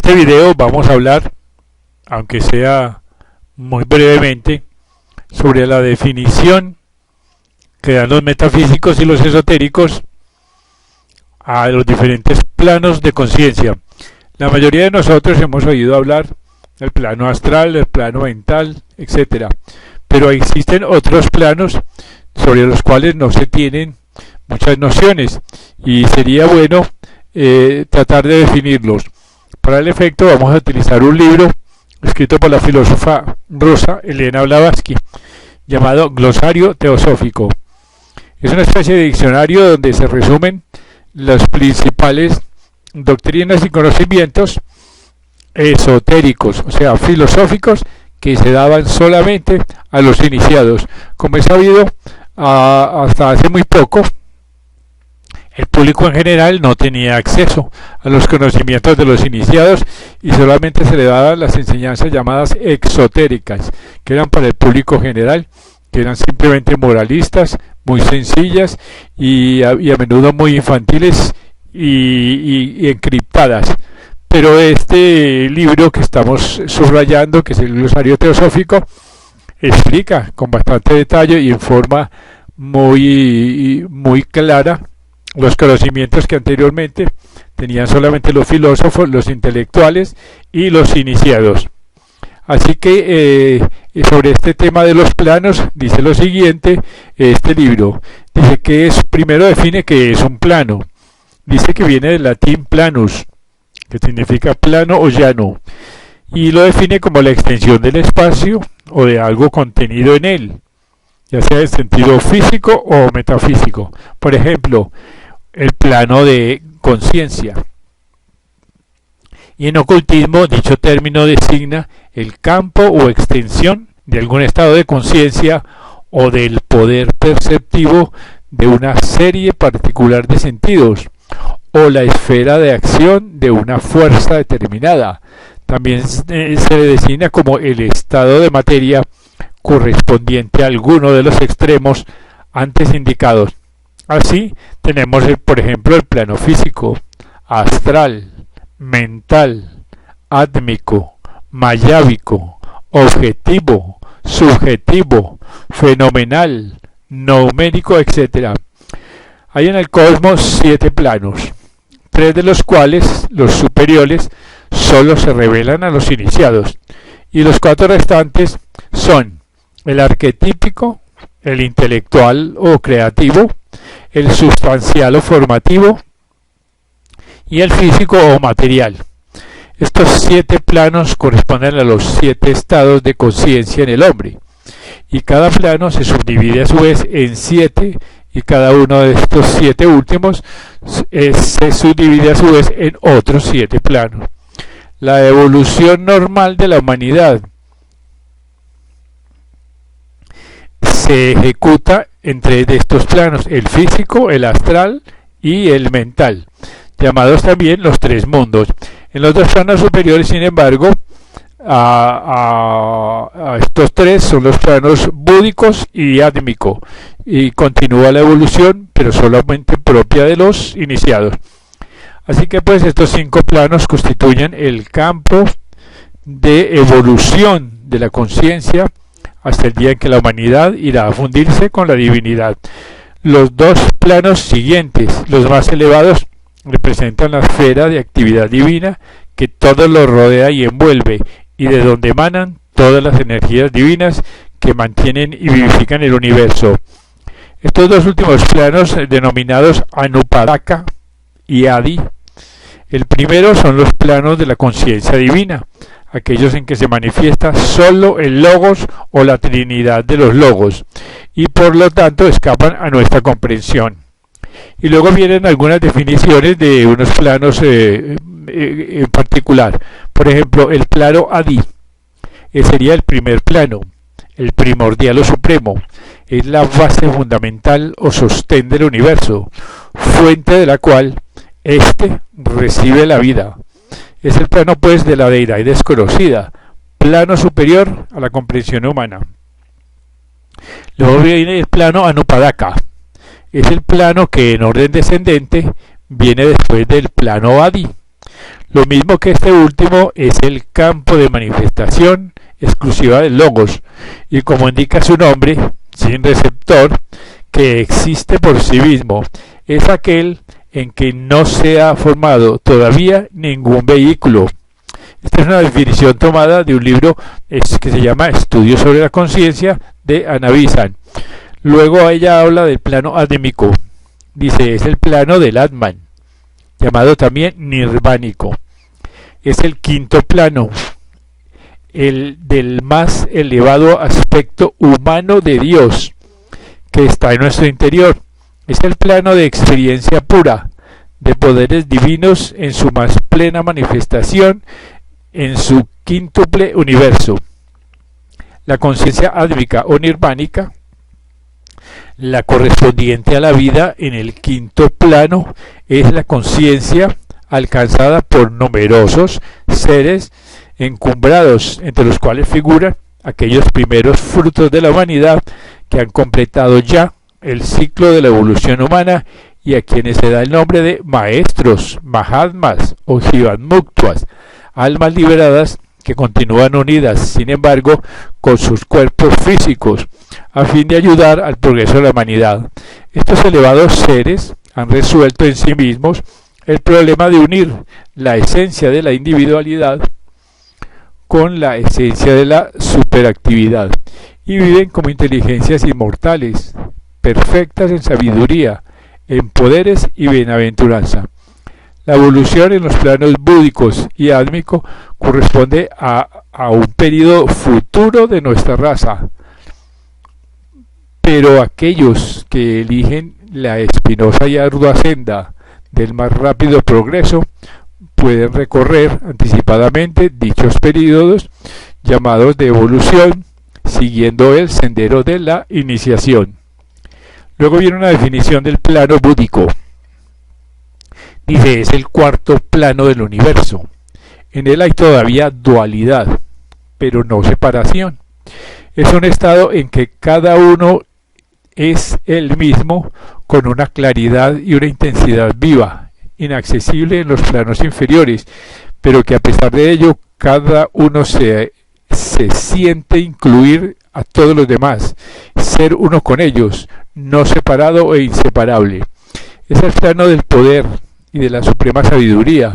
este video vamos a hablar, aunque sea muy brevemente, sobre la definición que dan los metafísicos y los esotéricos a los diferentes planos de conciencia. La mayoría de nosotros hemos oído hablar del plano astral, del plano mental, etc. Pero existen otros planos sobre los cuales no se tienen muchas nociones y sería bueno tratar de definirlos. Para el efecto vamos a utilizar un libro escrito por la filósofa rusa Elena Blavatsky llamado Glosario Teosófico. Es una especie de diccionario donde se resumen las principales doctrinas y conocimientos esotéricos, o sea, filosóficos, que se daban solamente a los iniciados. Como es sabido, hasta hace muy poco, el público en general no tenía acceso a los conocimientos de los iniciados y solamente se le daban las enseñanzas llamadas exotéricas, que eran para el público general, que eran simplemente moralistas, muy sencillas y a menudo muy infantiles y encriptadas. Pero este libro que estamos subrayando, que es el Glosario Teosófico, explica con bastante detalle y en forma muy clara los conocimientos que anteriormente tenían solamente los filósofos, los intelectuales y los iniciados. Así que sobre este tema de los planos dice lo siguiente, este libro dice que primero define qué es un plano. Dice que viene del latín planus, que significa plano o llano, y lo define como la extensión del espacio o de algo contenido en él, ya sea en sentido físico o metafísico. Por ejemplo, el plano de conciencia. Y en ocultismo dicho término designa el campo o extensión de algún estado de conciencia o del poder perceptivo de una serie particular de sentidos, o la esfera de acción de una fuerza determinada. También se le designa como el estado de materia correspondiente a alguno de los extremos antes indicados. Así tenemos, por ejemplo, el plano físico, astral, mental, átmico, mayábico, objetivo, subjetivo, fenomenal, numérico, etc. Hay en el cosmos 7 planos, 3 de los cuales, los superiores, solo se revelan a los iniciados, y los 4 restantes son el arquetípico, el intelectual o creativo, el sustancial o formativo y el físico o material. Estos 7 planos corresponden a los 7 estados de conciencia en el hombre, y cada plano se subdivide a su vez en 7, y cada uno de estos 7 últimos se subdivide a su vez en otros 7 planos. La evolución normal de la humanidad se ejecuta en 3 de estos planos, el físico, el astral y el mental, llamados también los 3 mundos. En los 2 planos superiores, sin embargo, a estos 3 son los planos búdicos y átmico, y continúa la evolución, pero solamente propia de los iniciados. Así que pues estos 5 planos constituyen el campo de evolución de la conciencia hasta el día en que la humanidad irá a fundirse con la divinidad. Los 2 planos siguientes, los más elevados, representan la esfera de actividad divina que todo lo rodea y envuelve, y de donde emanan todas las energías divinas que mantienen y vivifican el universo. Estos 2 últimos planos, denominados Anupadaka y Adi, el primero son los planos de la conciencia divina, aquellos en que se manifiesta solo el logos o la trinidad de los logos, y por lo tanto escapan a nuestra comprensión. Y luego vienen algunas definiciones de unos planos en particular. Por ejemplo, el plano Adi sería el primer plano, el primordial o supremo, es la base fundamental o sostén del universo, fuente de la cual éste recibe la vida. Es el plano pues de la deidad desconocida, plano superior a la comprensión humana. Luego viene el plano Anupadaka, es el plano que en orden descendente viene después del plano Adi. Lo mismo que este último es el campo de manifestación exclusiva del logos, y como indica su nombre, sin receptor, que existe por sí mismo, es aquel en que no se ha formado todavía ningún vehículo. Esta es una definición tomada de un libro que se llama Estudios sobre la conciencia de Anna Bishan. Luego ella habla del plano átmico. Dice, es el plano del Atman, llamado también nirvánico. Es el quinto plano, el del más elevado aspecto humano de Dios, que está en nuestro interior. Es el plano de experiencia pura, de poderes divinos en su más plena manifestación, en su quíntuple universo. La conciencia átmica o nirvánica, la correspondiente a la vida en el quinto plano, es la conciencia alcanzada por numerosos seres encumbrados, entre los cuales figuran aquellos primeros frutos de la humanidad que han completado ya el ciclo de la evolución humana y a quienes se da el nombre de maestros, mahatmas o jivanmuktas, almas liberadas que continúan unidas, sin embargo, con sus cuerpos físicos, a fin de ayudar al progreso de la humanidad. Estos elevados seres han resuelto en sí mismos el problema de unir la esencia de la individualidad con la esencia de la superactividad, y viven como inteligencias inmortales, perfectas en sabiduría, en poderes y bienaventuranza. La evolución en los planos búdicos y átmico corresponde a un periodo futuro de nuestra raza, pero aquellos que eligen la espinosa y ardua senda del más rápido progreso pueden recorrer anticipadamente dichos periodos llamados de evolución, siguiendo el sendero de la iniciación. Luego viene una definición del plano búdico. Dice, es el cuarto plano del universo. En él hay todavía dualidad, pero no separación. Es un estado en que cada uno es el mismo, con una claridad y una intensidad viva, inaccesible en los planos inferiores, pero que a pesar de ello cada uno se siente incluir a todos los demás, ser uno con ellos, no separado e inseparable. Es el plano del poder y de la suprema sabiduría,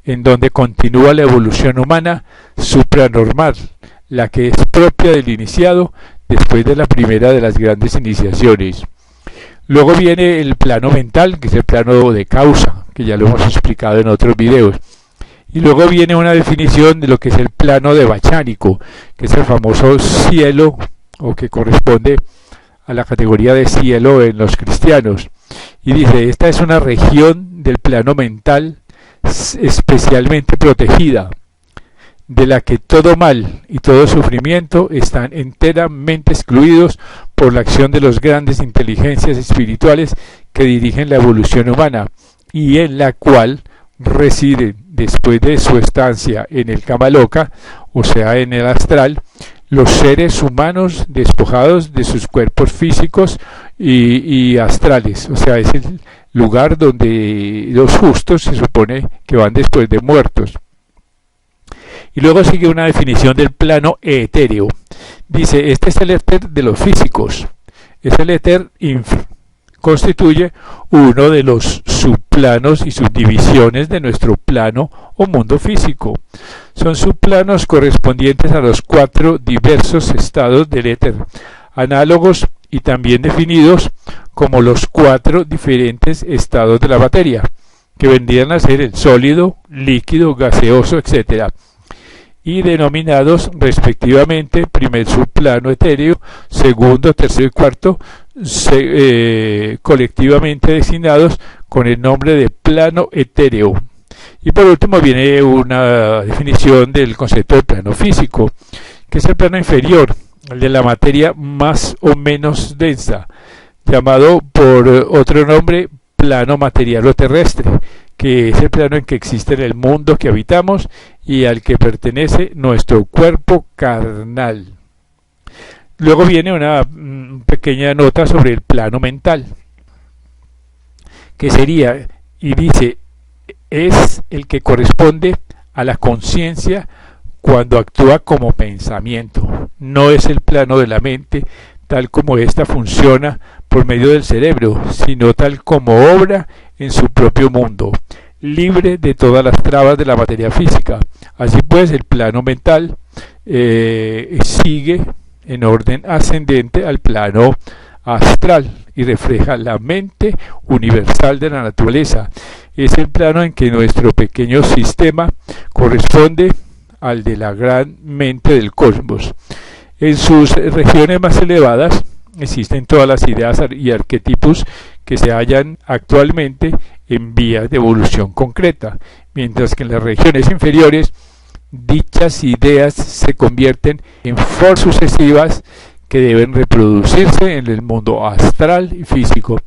en donde continúa la evolución humana supranormal, la que es propia del iniciado después de la primera de las grandes iniciaciones. Luego viene el plano mental, que es el plano de causa, que ya lo hemos explicado en otros videos. Y luego viene una definición de lo que es el plano de Bachánico, que es el famoso cielo, o que corresponde a la categoría de cielo en los cristianos. Y dice, esta es una región del plano mental especialmente protegida, de la que todo mal y todo sufrimiento están enteramente excluidos por la acción de las grandes inteligencias espirituales que dirigen la evolución humana, y en la cual residen, después de su estancia en el Kamaloka, o sea en el astral, los seres humanos despojados de sus cuerpos físicos y astrales, o sea, es el lugar donde los justos se supone que van después de muertos. Y luego sigue una definición del plano etéreo. Dice, este es el éter de los físicos, es el éter constituye uno de los subplanos y subdivisiones de nuestro plano o mundo físico. Son subplanos correspondientes a los 4 diversos estados del éter, análogos y también definidos como los 4 diferentes estados de la materia, que vendrían a ser el sólido, líquido, gaseoso, etc., y denominados respectivamente primer subplano etéreo, segundo, tercero y cuarto, colectivamente designados con el nombre de plano etéreo. Y por último viene una definición del concepto de plano físico, que es el plano inferior, el de la materia más o menos densa, llamado por otro nombre plano material o terrestre, que es el plano en que existe en el mundo que habitamos y al que pertenece nuestro cuerpo carnal. Luego viene una pequeña nota sobre el plano mental, que sería, y dice, es el que corresponde a la conciencia cuando actúa como pensamiento. No es el plano de la mente tal como ésta funciona por medio del cerebro, sino tal como obra en su propio mundo, libre de todas las trabas de la materia física. Así pues, el plano mental sigue en orden ascendente al plano astral y refleja la mente universal de la naturaleza. Es el plano en que nuestro pequeño sistema corresponde al de la gran mente del cosmos. En sus regiones más elevadas existen todas las ideas y arquetipos que se hallan actualmente en vías de evolución concreta, mientras que en las regiones inferiores dichas ideas se convierten en formas sucesivas que deben reproducirse en el mundo astral y físico.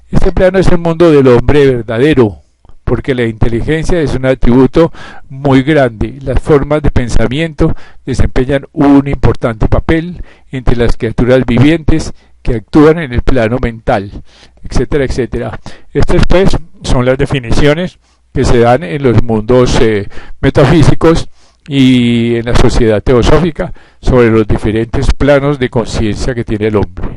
Este plano es el mundo del hombre verdadero, porque la inteligencia es un atributo muy grande. Las formas de pensamiento desempeñan un importante papel entre las criaturas vivientes que actúan en el plano mental, etcétera, etcétera. Estas pues son las definiciones que se dan en los mundos metafísicos y en la sociedad teosófica sobre los diferentes planos de conciencia que tiene el hombre.